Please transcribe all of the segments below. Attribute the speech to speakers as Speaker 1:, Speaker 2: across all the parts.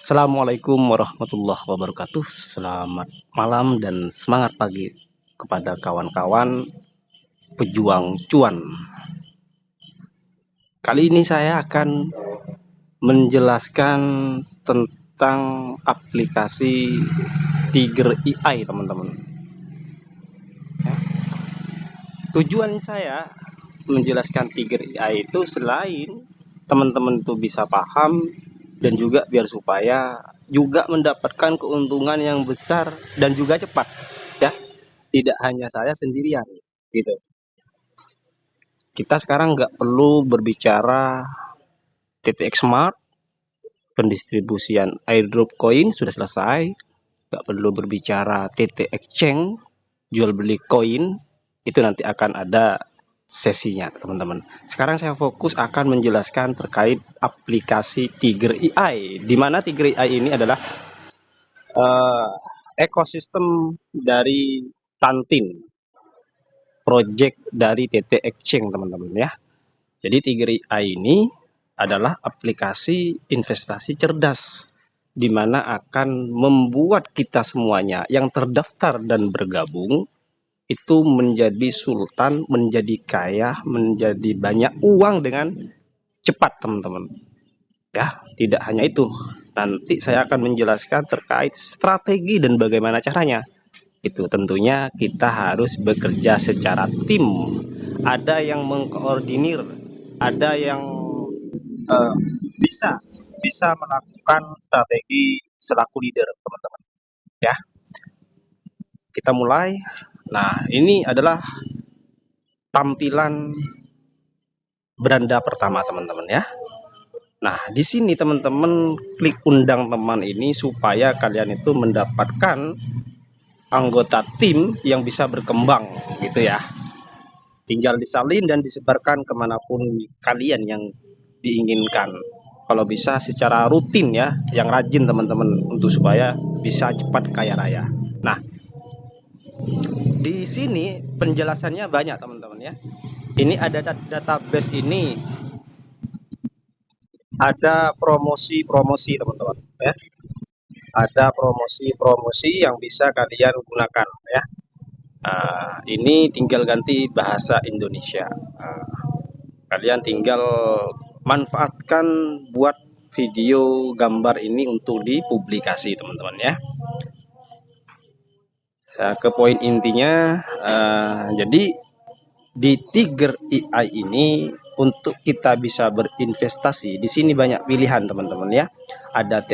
Speaker 1: Assalamualaikum warahmatullahi wabarakatuh. Selamat malam dan semangat pagi kepada kawan-kawan pejuang cuan. Kali ini saya akan menjelaskan tentang aplikasi Tiger AI, teman-teman. Tujuan saya menjelaskan Tiger AI itu selain teman-teman itu bisa paham dan juga biar supaya juga mendapatkan keuntungan yang besar dan juga cepat, ya. Tidak hanya saya sendirian, gitu. Kita sekarang nggak perlu berbicara TTX Smart, pendistribusian airdrop koin sudah selesai. Nggak perlu berbicara TT Exchange, jual beli koin, itu nanti akan ada sesinya, teman-teman. Sekarang saya fokus akan menjelaskan terkait aplikasi Tiger AI, di mana Tiger AI ini adalah ekosistem dari Tantin, project dari TT Exchange, teman-teman, ya. Jadi Tiger AI ini adalah aplikasi investasi cerdas, di mana akan membuat kita semuanya yang terdaftar dan bergabung itu menjadi sultan, menjadi kaya, menjadi banyak uang dengan cepat, teman-teman. Ya, tidak hanya itu. Nanti saya akan menjelaskan terkait strategi dan bagaimana caranya. Itu tentunya kita harus bekerja secara tim. Ada yang mengkoordinir, ada yang eh, bisa bisa melakukan strategi selaku leader, teman-teman. Ya, kita mulai. Nah, ini adalah tampilan beranda pertama, teman-teman, ya. Nah, di sini teman-teman klik undang teman ini supaya kalian itu mendapatkan anggota tim yang bisa berkembang, gitu ya. Tinggal disalin dan disebarkan kemanapun kalian yang diinginkan. Kalau bisa secara rutin, ya, yang rajin teman-teman, untuk supaya bisa cepat kaya raya. Nah, di sini penjelasannya banyak, teman-teman, ya. Ini ada database, ini ada promosi-promosi, teman-teman, ya. Ada promosi-promosi yang bisa kalian gunakan, ya. Ini tinggal ganti bahasa Indonesia. Kalian tinggal manfaatkan buat video gambar ini untuk dipublikasi, teman-teman, ya. Saya ke poin intinya. Jadi di Tiger AI ini untuk kita bisa berinvestasi di sini banyak pilihan, teman-teman, ya. Ada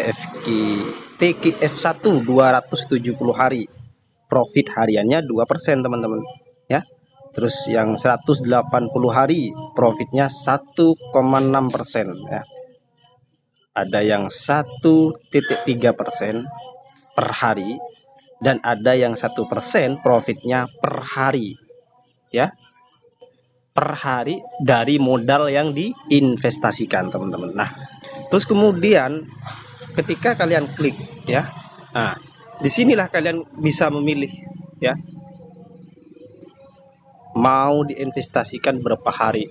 Speaker 1: TKF1 270 hari, profit hariannya 2%, teman-teman, ya. Terus yang 180 hari profitnya 1,6%, ya. Ada yang 1,3% per hari dan ada yang 1% profitnya per hari, ya. Per hari dari modal yang diinvestasikan, teman-teman. Nah, terus kemudian ketika kalian klik, ya. Nah, disinilah kalian bisa memilih, ya, mau diinvestasikan berapa hari,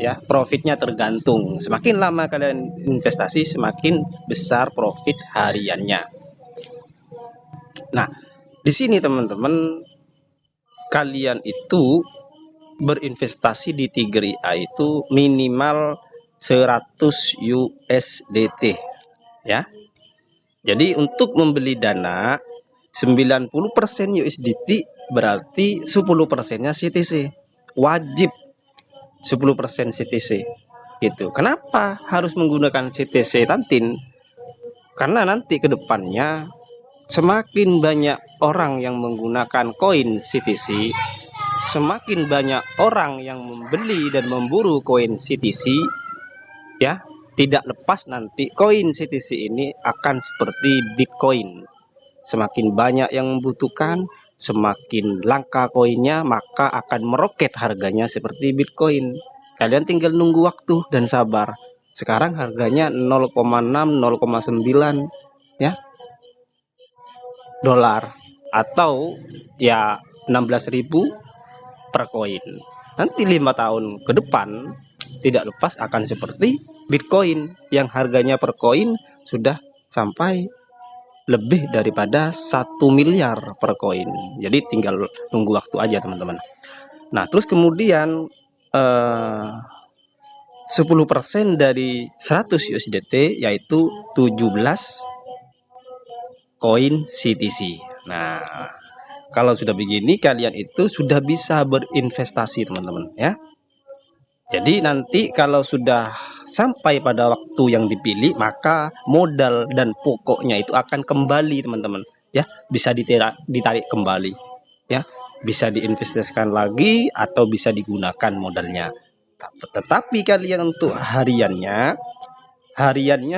Speaker 1: ya. Profitnya tergantung, semakin lama kalian investasi semakin besar profit hariannya. Nah, di sini teman-teman, kalian itu berinvestasi di Tiger AI itu minimal 100 USDT, ya. Jadi untuk membeli dana 90% USDT berarti 10%-nya CTC. Wajib 10% CTC. Gitu. Kenapa harus menggunakan CTC Tantin? Karena nanti ke depannya semakin banyak orang yang menggunakan koin CTC, semakin banyak orang yang membeli dan memburu koin CTC, ya. Tidak lepas nanti koin CTC ini akan seperti Bitcoin. Semakin banyak yang membutuhkan, semakin langka koinnya, maka akan meroket harganya seperti Bitcoin. Kalian tinggal nunggu waktu dan sabar. Sekarang harganya 0,6 0,9, ya, dolar, atau ya 16.000 per koin. Nanti 5 tahun ke depan tidak lepas akan seperti Bitcoin yang harganya per koin sudah sampai lebih daripada 1 miliar per koin. Jadi tinggal nunggu waktu aja teman-teman. Nah terus kemudian 10% dari 100 USDT yaitu 17 koin CTC. Nah kalau sudah begini kalian itu sudah bisa berinvestasi teman-teman ya. Jadi nanti kalau sudah sampai pada waktu yang dipilih, maka modal dan pokoknya itu akan kembali teman-teman ya, bisa ditarik kembali ya, bisa diinvestasikan lagi atau bisa digunakan modalnya. Tetapi kalian untuk hariannya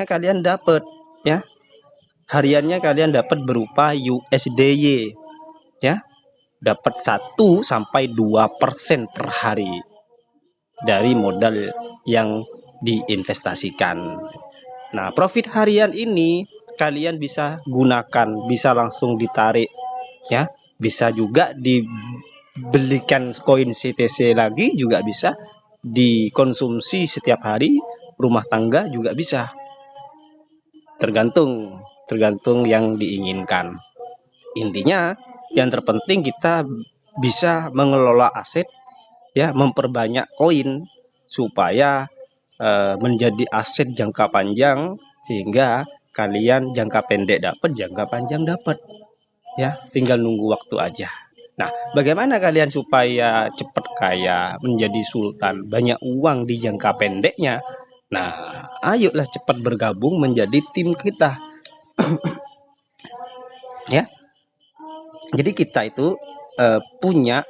Speaker 1: kalian dapat ya, hariannya kalian dapat berupa USDY ya, dapat 1 sampai 2% per hari dari modal yang diinvestasikan. Nah, profit harian ini kalian bisa gunakan, bisa langsung ditarik ya, bisa juga dibelikan koin CTC lagi, juga bisa dikonsumsi setiap hari, rumah tangga juga bisa. Tergantung yang diinginkan. Intinya yang terpenting kita bisa mengelola aset ya, memperbanyak koin supaya menjadi aset jangka panjang, sehingga kalian jangka pendek dapat, jangka panjang dapat ya, tinggal nunggu waktu aja. Nah bagaimana kalian supaya cepat kaya, menjadi sultan, banyak uang di jangka pendeknya? Nah ayolah cepat bergabung menjadi tim kita ya. Jadi kita itu punya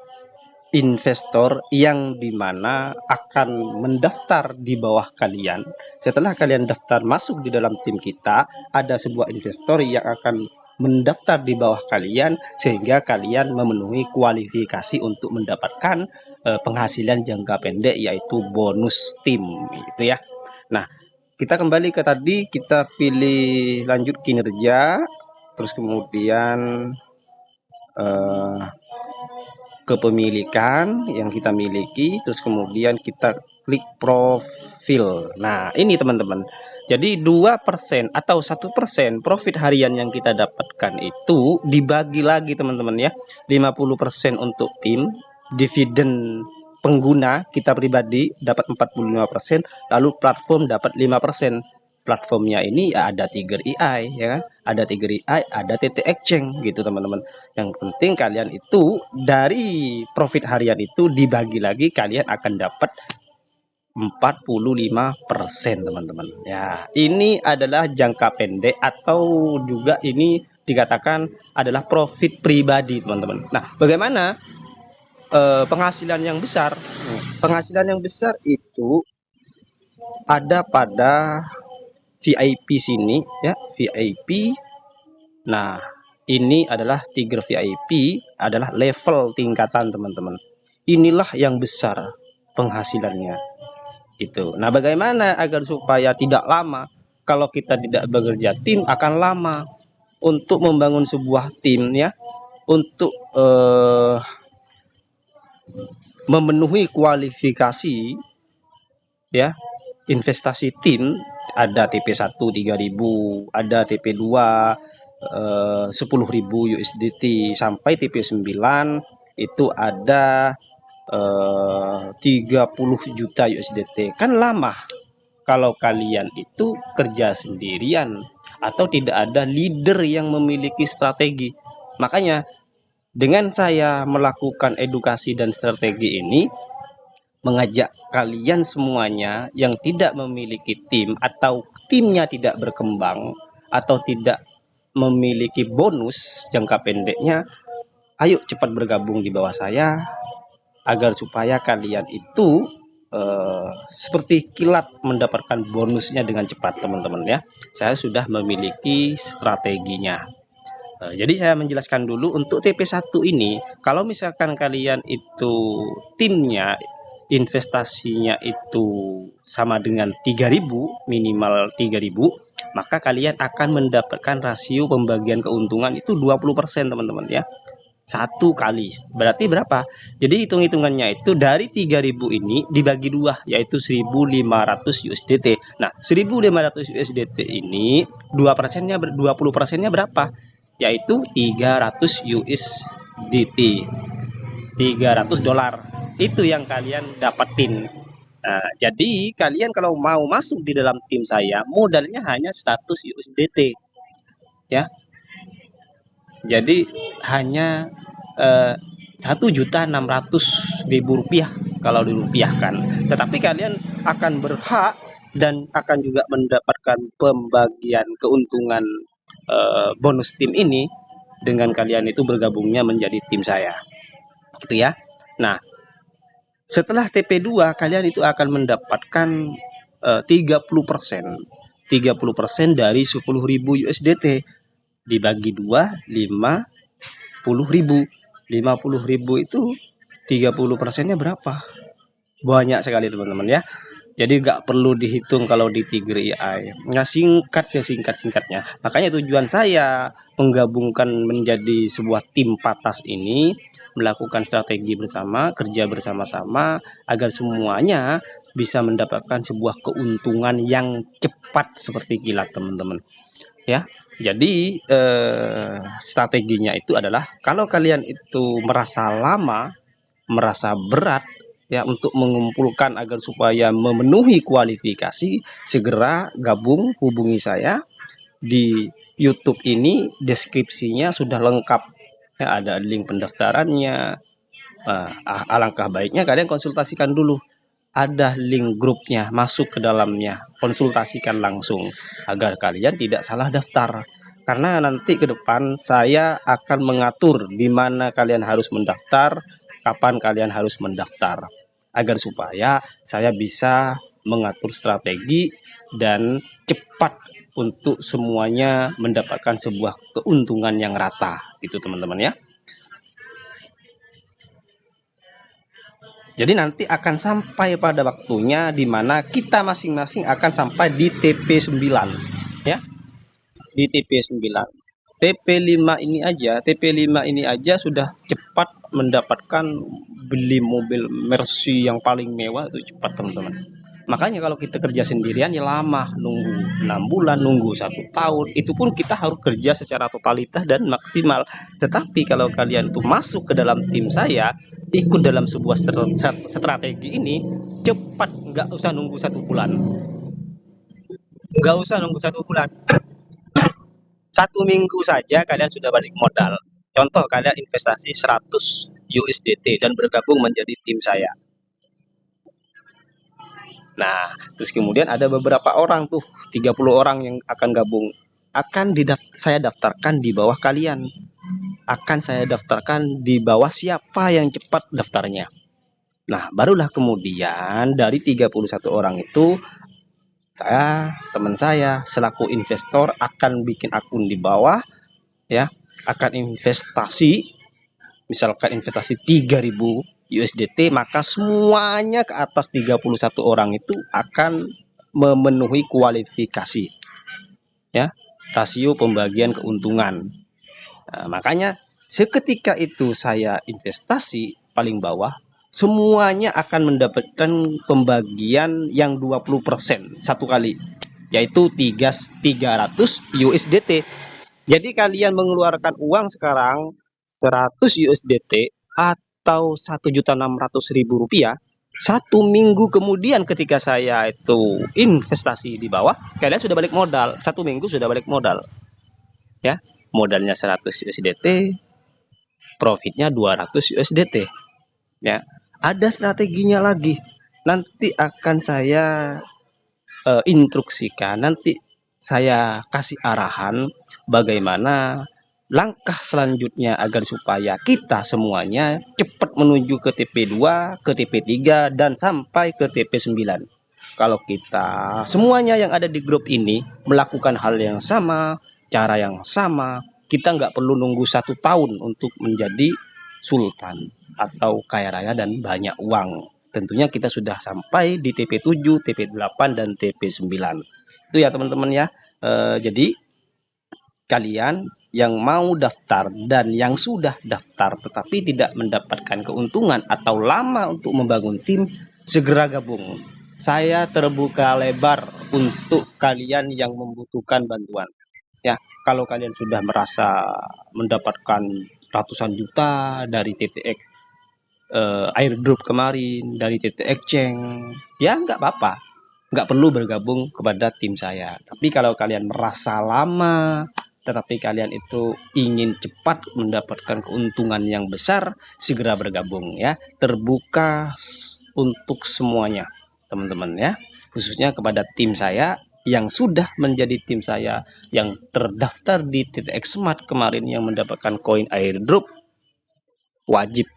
Speaker 1: investor yang dimana akan mendaftar di bawah kalian. Setelah kalian daftar masuk di dalam tim kita, ada sebuah investor yang akan mendaftar di bawah kalian, sehingga kalian memenuhi kualifikasi untuk mendapatkan penghasilan jangka pendek, yaitu bonus tim gitu ya. Nah kita kembali ke tadi, kita pilih lanjut kinerja, terus kemudian kepemilikan yang kita miliki, terus kemudian kita klik profil. Nah ini teman-teman, jadi 2% atau 1% profit harian yang kita dapatkan itu dibagi lagi teman-teman ya, 50% untuk tim, dividen pengguna kita pribadi dapat 45%, lalu platform dapat 5%. Platformnya ini ya ada Tiger AI ya kan, ada Tiger AI, ada TT Exchange gitu teman-teman. Yang penting kalian itu dari profit harian itu dibagi lagi, kalian akan dapat 45% teman-teman ya. Ini adalah jangka pendek, atau juga ini dikatakan adalah profit pribadi teman-teman. Nah bagaimana penghasilan yang besar? Penghasilan yang besar itu ada pada VIP sini ya, VIP. Nah ini adalah Tiger VIP, adalah level tingkatan teman-teman. Inilah yang besar penghasilannya itu. Nah bagaimana agar supaya tidak lama? Kalau kita tidak bekerja tim akan lama untuk membangun sebuah tim ya, untuk memenuhi kualifikasi ya, investasi tim. Ada TP1 3.000, ada TP2 10.000 USDT, sampai TP9 itu ada 30 juta USDT. Kan lama kalau kalian itu kerja sendirian atau tidak ada leader yang memiliki strategi. Makanya dengan saya melakukan edukasi dan strategi ini, mengajak kalian semuanya yang tidak memiliki tim atau timnya tidak berkembang atau tidak memiliki bonus jangka pendeknya, ayo cepat bergabung di bawah saya agar supaya kalian itu seperti kilat mendapatkan bonusnya dengan cepat teman-teman ya. Saya sudah memiliki strateginya. Jadi saya menjelaskan dulu untuk TP1 ini, kalau misalkan kalian itu timnya investasinya itu sama dengan 3.000, minimal 3.000, maka kalian akan mendapatkan rasio pembagian keuntungan itu 20% teman-teman ya. satu kali. Berarti berapa? Jadi hitung-hitungannya itu dari 3.000 ini dibagi dua, yaitu 1.500 USDT. Nah, 1.500 USDT ini 20%nya berapa? Yaitu 300 USDT. 300 dolar. Itu yang kalian dapetin. Nah, jadi kalian kalau mau masuk di dalam tim saya, modalnya hanya 100 USDT, ya. Jadi hanya 1.600.000 rupiah kalau dirupiahkan. Tetapi kalian akan berhak dan akan juga mendapatkan pembagian keuntungan bonus tim ini dengan kalian itu bergabungnya menjadi tim saya. Gitu ya. Nah, setelah TP2 kalian itu akan mendapatkan 30%. 30% dari 10.000 USDT dibagi 2, 50.000. 50.000 itu 30%-nya berapa? Banyak sekali teman-teman ya. Jadi nggak perlu dihitung kalau di Tigri AI. Nggak singkat ya, singkat-singkatnya. Makanya tujuan saya menggabungkan menjadi sebuah tim patas ini, melakukan strategi bersama, kerja bersama-sama agar semuanya bisa mendapatkan sebuah keuntungan yang cepat seperti kilat teman-teman. Ya, jadi strateginya itu adalah kalau kalian itu merasa lama, merasa berat ya untuk mengumpulkan agar supaya memenuhi kualifikasi, segera gabung, hubungi saya di YouTube ini. Deskripsinya sudah lengkap ya, ada link pendaftarannya. Alangkah baiknya kalian konsultasikan dulu, ada link grupnya, masuk ke dalamnya, konsultasikan langsung agar kalian tidak salah daftar. Karena nanti ke depan saya akan mengatur di mana kalian harus mendaftar, kapan kalian harus mendaftar, agar supaya saya bisa mengatur strategi dan cepat untuk semuanya mendapatkan sebuah keuntungan yang rata, itu teman-teman ya. Jadi nanti akan sampai pada waktunya di mana kita masing-masing akan sampai di TP9 ya. Di TP9. TP5 ini aja sudah cepat mendapatkan beli mobil Mercy yang paling mewah, itu cepat teman-teman. Makanya kalau kita kerja sendirian ya lama, nunggu 6 bulan, nunggu 1 tahun. Itu pun kita harus kerja secara totalitas dan maksimal. Tetapi kalau kalian tuh masuk ke dalam tim saya, ikut dalam sebuah strategi ini, cepat, nggak usah nunggu 1 bulan. Nggak usah nunggu 1 bulan. 1 minggu saja kalian sudah balik modal. Contoh kalian investasi 100 USDT dan bergabung menjadi tim saya. Nah, terus kemudian ada beberapa orang tuh, 30 orang yang akan gabung. Saya daftarkan di bawah kalian. Akan saya daftarkan di bawah siapa yang cepat daftarnya. Nah, barulah kemudian dari 31 orang itu, teman saya selaku investor akan bikin akun di bawah ya, akan investasi, misalkan investasi 3.000 USDT, maka semuanya ke atas 31 orang itu akan memenuhi kualifikasi ya, rasio pembagian keuntungan. Nah, makanya seketika itu saya investasi paling bawah, semuanya akan mendapatkan pembagian yang 20% satu kali, yaitu 300 USDT. Jadi kalian mengeluarkan uang sekarang 100 USDT atau 1.600.000 rupiah. 1 minggu kemudian ketika saya itu investasi di bawah, kalian sudah balik modal. 1 minggu sudah balik modal. Ya, modalnya 100 USDT, profitnya 200 USDT. Ya, ada strateginya lagi. Nanti akan saya instruksikan, nanti saya kasih arahan bagaimana langkah selanjutnya agar supaya kita semuanya cepat menuju ke TP2, ke TP3 dan sampai ke TP9. Kalau kita semuanya yang ada di grup ini melakukan hal yang sama, cara yang sama, kita nggak perlu nunggu 1 tahun untuk menjadi sultan atau kaya raya dan banyak uang. Tentunya kita sudah sampai di TP7, TP8 dan TP9. Itu ya teman-teman ya. Jadi kalian yang mau daftar dan yang sudah daftar tetapi tidak mendapatkan keuntungan atau lama untuk membangun tim, segera gabung. Saya terbuka lebar untuk kalian yang membutuhkan bantuan. Ya, kalau kalian sudah merasa mendapatkan ratusan juta dari TTX airdrop kemarin, dari TTX Exchange, ya nggak apa-apa, nggak perlu bergabung kepada tim saya. Tapi kalau kalian merasa lama tetapi kalian itu ingin cepat mendapatkan keuntungan yang besar, segera bergabung ya. Terbuka untuk semuanya, teman-teman ya. Khususnya kepada tim saya yang sudah menjadi tim saya yang terdaftar di TTX Smart kemarin yang mendapatkan koin airdrop, wajib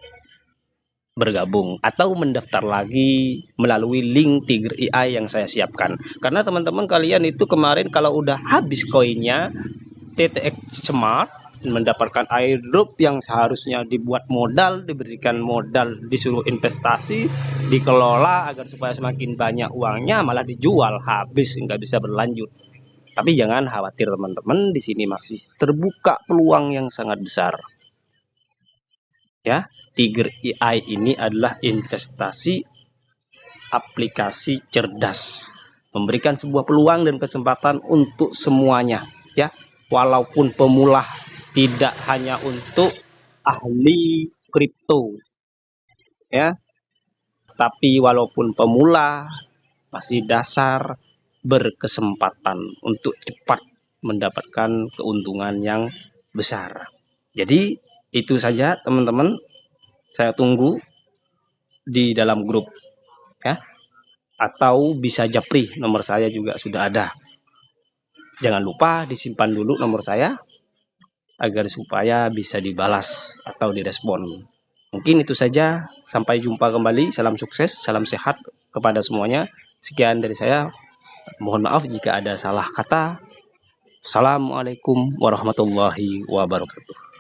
Speaker 1: bergabung atau mendaftar lagi melalui link Tiger AI yang saya siapkan. Karena teman-teman kalian itu kemarin kalau udah habis koinnya, TTX Smart mendapatkan airdrop yang seharusnya dibuat modal, diberikan modal, disuruh investasi, dikelola agar supaya semakin banyak uangnya, malah dijual habis, nggak bisa berlanjut. Tapi jangan khawatir teman-teman, di sini masih terbuka peluang yang sangat besar. Ya, Tiger AI ini adalah investasi aplikasi cerdas, memberikan sebuah peluang dan kesempatan untuk semuanya ya, walaupun pemula, tidak hanya untuk ahli kripto ya, tapi walaupun pemula masih dasar berkesempatan untuk cepat mendapatkan keuntungan yang besar. Jadi itu saja teman-teman, saya tunggu di dalam grup ya, atau bisa japri, nomor saya juga sudah ada. Jangan lupa disimpan dulu nomor saya agar supaya bisa dibalas atau direspon. Mungkin itu saja, sampai jumpa kembali. Salam sukses, salam sehat kepada semuanya. Sekian dari saya, mohon maaf jika ada salah kata. Assalamualaikum warahmatullahi wabarakatuh.